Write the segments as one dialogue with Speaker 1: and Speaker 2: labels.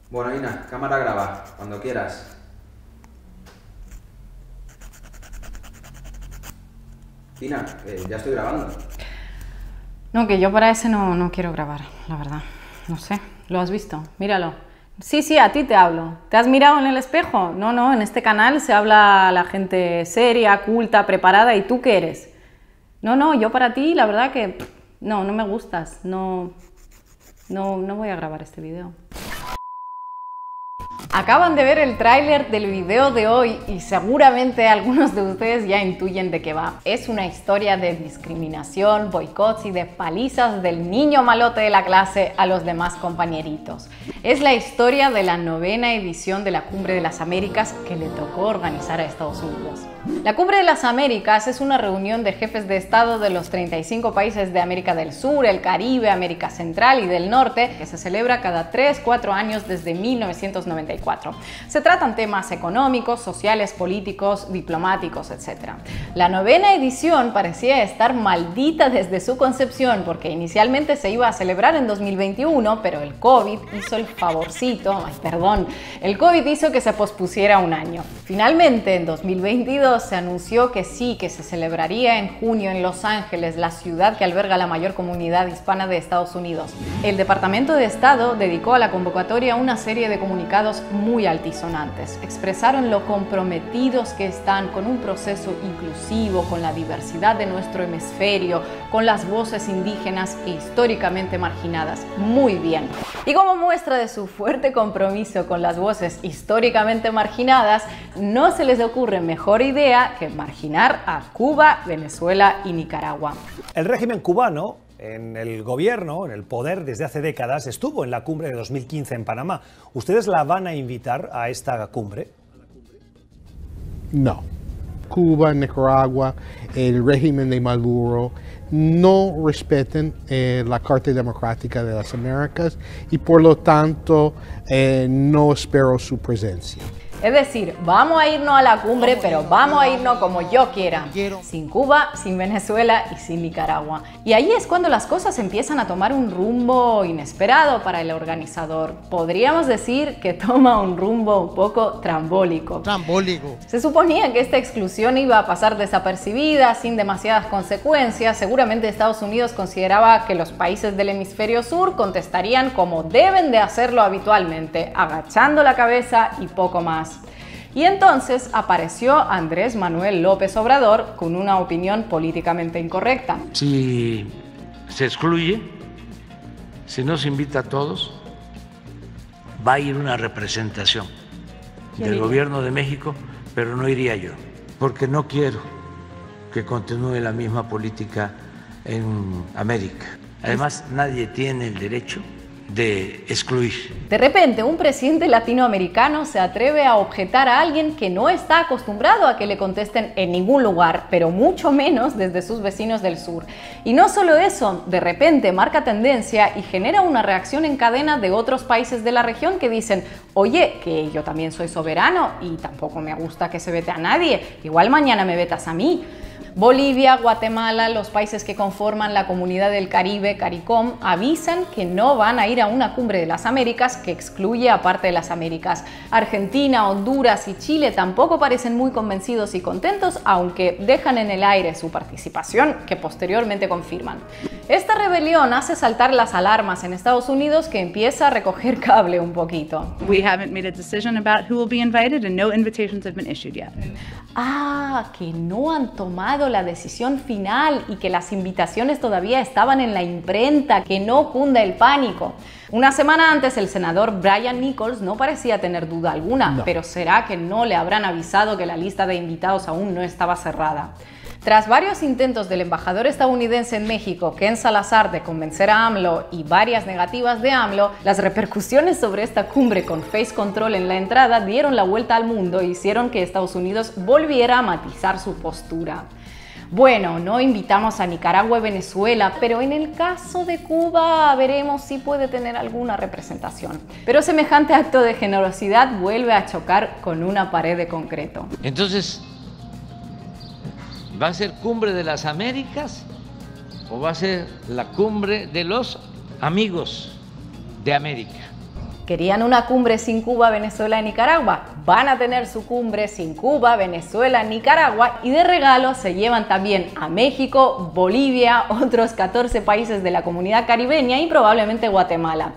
Speaker 1: Bueno, Ina, cámara graba, cuando quieras. Ina, ya estoy grabando.
Speaker 2: No, que yo para ese no quiero grabar, la verdad. No sé, ¿lo has visto? Míralo. Sí, a ti te hablo. ¿Te has mirado en el espejo? No, en este canal se habla la gente seria, culta, preparada, ¿y tú qué eres? No, yo para ti, la verdad que no me gustas. No voy a grabar este video. Acaban de ver el tráiler del video de hoy y seguramente algunos de ustedes ya intuyen de qué va. Es una historia de discriminación, boicots y de palizas del niño malote de la clase a los demás compañeritos. Es la historia de la 9ª edición de la Cumbre de las Américas que le tocó organizar a Estados Unidos. La Cumbre de las Américas es una reunión de jefes de Estado de los 35 países de América del Sur, el Caribe, América Central y del Norte, que se celebra cada 3-4 años desde 1994. Se tratan temas económicos, sociales, políticos, diplomáticos, etc. La 9ª edición parecía estar maldita desde su concepción porque inicialmente se iba a celebrar en 2021, pero el COVID hizo el favorcito, el COVID hizo que se pospusiera un año. Finalmente, en 2022, se anunció que sí, que se celebraría en junio en Los Ángeles, la ciudad que alberga la mayor comunidad hispana de Estados Unidos. El Departamento de Estado dedicó a la convocatoria una serie de comunicados muy altisonantes. Expresaron lo comprometidos que están con un proceso inclusivo, con la diversidad de nuestro hemisferio, con las voces indígenas e históricamente marginadas. Muy bien. Y como muestra de su fuerte compromiso con las voces históricamente marginadas, no se les ocurre mejor idea que marginar a Cuba, Venezuela y Nicaragua.
Speaker 3: El régimen cubano, en el gobierno, en el poder desde hace décadas, estuvo en la cumbre de 2015 en Panamá. ¿Ustedes la van a invitar a esta cumbre?
Speaker 4: No. Cuba, Nicaragua, el régimen de Maduro no respetan la Carta Democrática de las Américas y por lo tanto no espero su presencia.
Speaker 2: Es decir, vamos a irnos a la cumbre, pero vamos a irnos como yo quiera. Sin Cuba, sin Venezuela y sin Nicaragua. Y ahí es cuando las cosas empiezan a tomar un rumbo inesperado para el organizador. Podríamos decir que toma un rumbo un poco trambólico. Se suponía que esta exclusión iba a pasar desapercibida, sin demasiadas consecuencias. Seguramente Estados Unidos consideraba que los países del hemisferio sur contestarían como deben de hacerlo habitualmente, agachando la cabeza y poco más. Y entonces apareció Andrés Manuel López Obrador con una opinión políticamente incorrecta.
Speaker 5: Si se excluye, si no se invita a todos, va a ir una representación del gobierno de México, pero no iría yo, porque no quiero que continúe la misma política en América. Además, nadie tiene el derecho de excluir.
Speaker 2: De repente, un presidente latinoamericano se atreve a objetar a alguien que no está acostumbrado a que le contesten en ningún lugar, pero mucho menos desde sus vecinos del sur. Y no solo eso, de repente marca tendencia y genera una reacción en cadena de otros países de la región que dicen: oye, que yo también soy soberano y tampoco me gusta que se vete a nadie, igual mañana me vetas a mí. Bolivia, Guatemala, los países que conforman la Comunidad del Caribe, CARICOM, avisan que no van a ir a una cumbre de las Américas que excluye a parte de las Américas. Argentina, Honduras y Chile tampoco parecen muy convencidos y contentos, aunque dejan en el aire su participación, que posteriormente confirman. Esta rebelión hace saltar las alarmas en Estados Unidos, que empieza a recoger cable un poquito.
Speaker 6: We haven't made a decision about who will be invited and no invitations have been issued yet.
Speaker 2: Que no han tomado la decisión final y que las invitaciones todavía estaban en la imprenta, que no cunda el pánico. Una semana antes, el senador Brian Nichols no parecía tener duda alguna, pero ¿será que no le habrán avisado que la lista de invitados aún no estaba cerrada? Tras varios intentos del embajador estadounidense en México, Ken Salazar, de convencer a AMLO y varias negativas de AMLO, las repercusiones sobre esta cumbre con face control en la entrada dieron la vuelta al mundo e hicieron que Estados Unidos volviera a matizar su postura. Bueno, no invitamos a Nicaragua y Venezuela, pero en el caso de Cuba veremos si puede tener alguna representación. Pero semejante acto de generosidad vuelve a chocar con una pared de concreto.
Speaker 5: Entonces, ¿va a ser cumbre de las Américas o va a ser la cumbre de los amigos de América?
Speaker 2: ¿Querían una cumbre sin Cuba, Venezuela y Nicaragua? Van a tener su cumbre sin Cuba, Venezuela, Nicaragua y de regalo se llevan también a México, Bolivia, otros 14 países de la comunidad caribeña y probablemente Guatemala.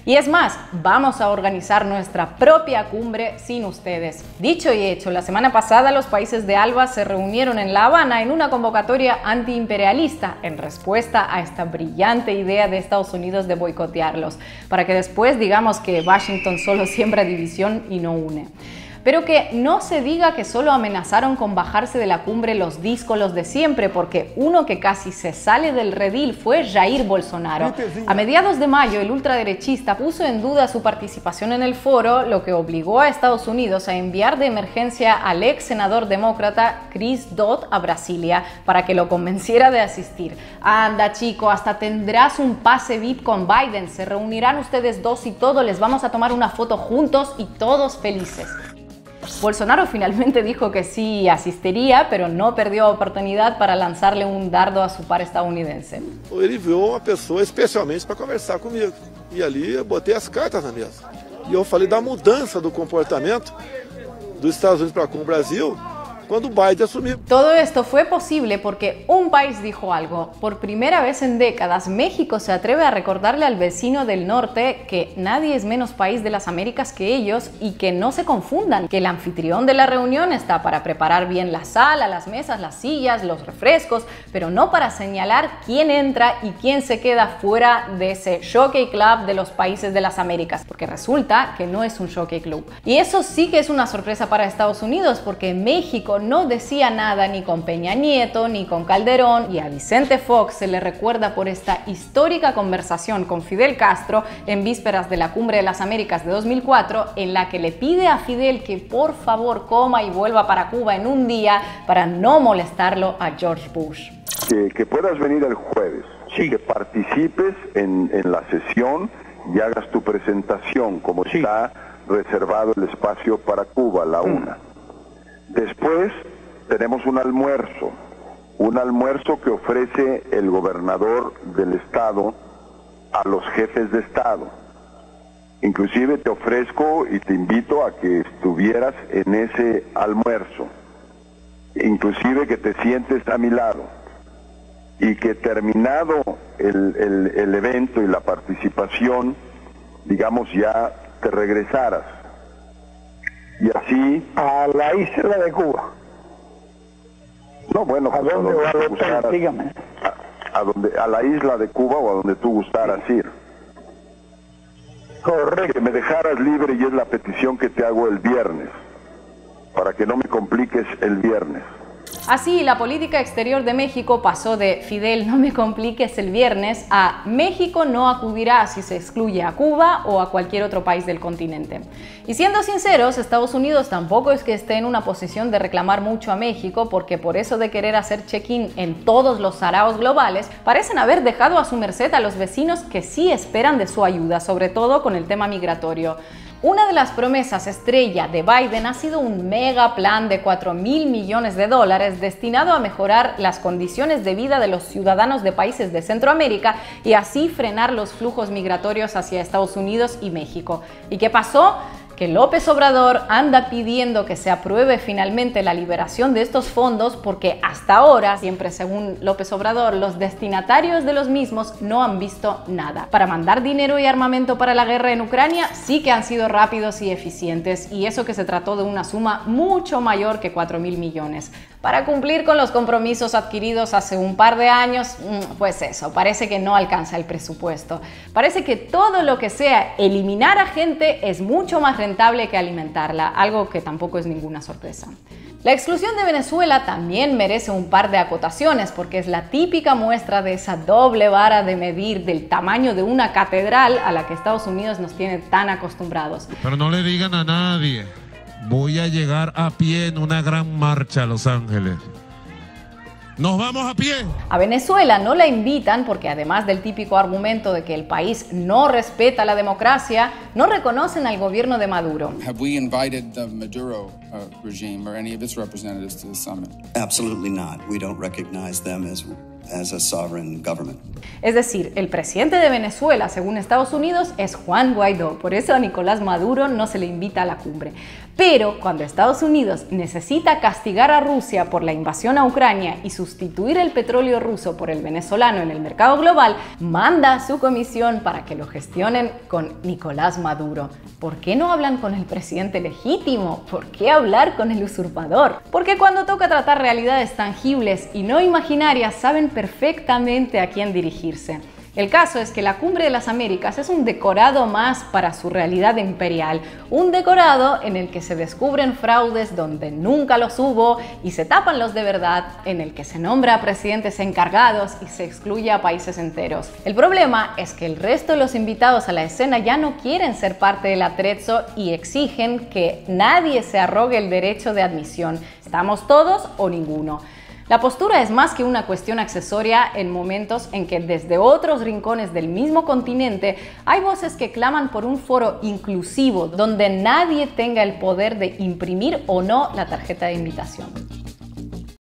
Speaker 2: Y es más, vamos a organizar nuestra propia cumbre sin ustedes. Dicho y hecho, la semana pasada los países de ALBA se reunieron en La Habana en una convocatoria antiimperialista en respuesta a esta brillante idea de Estados Unidos de boicotearlos, para que después digamos que Washington solo siembra división y no une. Pero que no se diga que solo amenazaron con bajarse de la cumbre los díscolos de siempre, porque uno que casi se sale del redil fue Jair Bolsonaro. A mediados de mayo, el ultraderechista puso en duda su participación en el foro, lo que obligó a Estados Unidos a enviar de emergencia al ex senador demócrata Chris Dodd a Brasilia para que lo convenciera de asistir. Anda, chico, hasta tendrás un pase VIP con Biden. Se reunirán ustedes dos y todo, les vamos a tomar una foto juntos y todos felices. Bolsonaro finalmente dijo que sí asistiría, pero no perdió oportunidad para lanzarle un dardo a su par estadounidense.
Speaker 7: Ele viu uma pessoa especialmente para conversar comigo. E ali eu botei as cartas na mesa. E eu falei da mudança do comportamento dos Estados Unidos para com o Brasil cuando Biden asumió.
Speaker 2: Todo esto fue posible porque un país dijo algo. Por primera vez en décadas, México se atreve a recordarle al vecino del norte que nadie es menos país de las Américas que ellos y que no se confundan, que el anfitrión de la reunión está para preparar bien la sala, las mesas, las sillas, los refrescos, pero no para señalar quién entra y quién se queda fuera de ese Jockey Club de los países de las Américas, porque resulta que no es un Jockey Club. Y eso sí que es una sorpresa para Estados Unidos, porque México no decía nada ni con Peña Nieto ni con Calderón, y a Vicente Fox se le recuerda por esta histórica conversación con Fidel Castro en vísperas de la Cumbre de las Américas de 2004, en la que le pide a Fidel que por favor coma y vuelva para Cuba en un día para no molestarlo a George Bush.
Speaker 8: Que puedas venir el jueves, sí, que participes en la sesión y hagas tu presentación como sí está reservado el espacio para Cuba, la una. Después tenemos un almuerzo que ofrece el gobernador del estado a los jefes de estado. Inclusive te ofrezco y te invito a que estuvieras en ese almuerzo, inclusive que te sientes a mi lado y que terminado el evento y la participación, digamos, ya te regresaras. Y así a la isla de Cuba. No, bueno, pues ¿a dónde va al hotel? Dígame. A la isla de Cuba o a donde tú gustaras ir. Correcto. Que me dejaras libre, y es la petición que te hago el viernes, para que no me compliques el viernes.
Speaker 2: Así, la política exterior de México pasó de Fidel, no me compliques el viernes, a México no acudirá si se excluye a Cuba o a cualquier otro país del continente. Y siendo sinceros, Estados Unidos tampoco es que esté en una posición de reclamar mucho a México, porque por eso de querer hacer check-in en todos los saraos globales, parecen haber dejado a su merced a los vecinos que sí esperan de su ayuda, sobre todo con el tema migratorio. Una de las promesas estrella de Biden ha sido un mega plan de $4.000 millones destinado a mejorar las condiciones de vida de los ciudadanos de países de Centroamérica y así frenar los flujos migratorios hacia Estados Unidos y México. ¿Y qué pasó? Que López Obrador anda pidiendo que se apruebe finalmente la liberación de estos fondos porque hasta ahora, siempre según López Obrador, los destinatarios de los mismos no han visto nada. Para mandar dinero y armamento para la guerra en Ucrania sí que han sido rápidos y eficientes, y eso que se trató de una suma mucho mayor que 4.000 millones. Para cumplir con los compromisos adquiridos hace un par de años, pues eso, parece que no alcanza el presupuesto. Parece que todo lo que sea eliminar a gente es mucho más rentable que alimentarla, algo que tampoco es ninguna sorpresa. La exclusión de Venezuela también merece un par de acotaciones, porque es la típica muestra de esa doble vara de medir del tamaño de una catedral a la que Estados Unidos nos tiene tan acostumbrados.
Speaker 9: Pero no le digan a nadie. Voy a llegar a pie en una gran marcha a Los Ángeles. ¡Nos vamos a pie!
Speaker 2: A Venezuela no la invitan porque, además del típico argumento de que el país no respeta la democracia, no reconocen al gobierno de Maduro.
Speaker 10: Have we invited the Maduro regime or any of its representatives to the summit?
Speaker 11: Absolutely not. We don't recognize them as as a sovereign government.
Speaker 2: Es decir, el presidente de Venezuela, según Estados Unidos, es Juan Guaidó. Por eso a Nicolás Maduro no se le invita a la cumbre. Pero cuando Estados Unidos necesita castigar a Rusia por la invasión a Ucrania y sustituir el petróleo ruso por el venezolano en el mercado global, manda a su comisión para que lo gestionen con Nicolás Maduro. ¿Por qué no hablan con el presidente legítimo? ¿Por qué hablar con el usurpador? Porque cuando toca tratar realidades tangibles y no imaginarias, saben perfectamente a quién dirigirse. El caso es que la Cumbre de las Américas es un decorado más para su realidad imperial, un decorado en el que se descubren fraudes donde nunca los hubo y se tapan los de verdad, en el que se nombra a presidentes encargados y se excluye a países enteros. El problema es que el resto de los invitados a la escena ya no quieren ser parte del atrezzo y exigen que nadie se arrogue el derecho de admisión. ¿Estamos todos o ninguno? La postura es más que una cuestión accesoria en momentos en que desde otros rincones del mismo continente hay voces que claman por un foro inclusivo donde nadie tenga el poder de imprimir o no la tarjeta de invitación.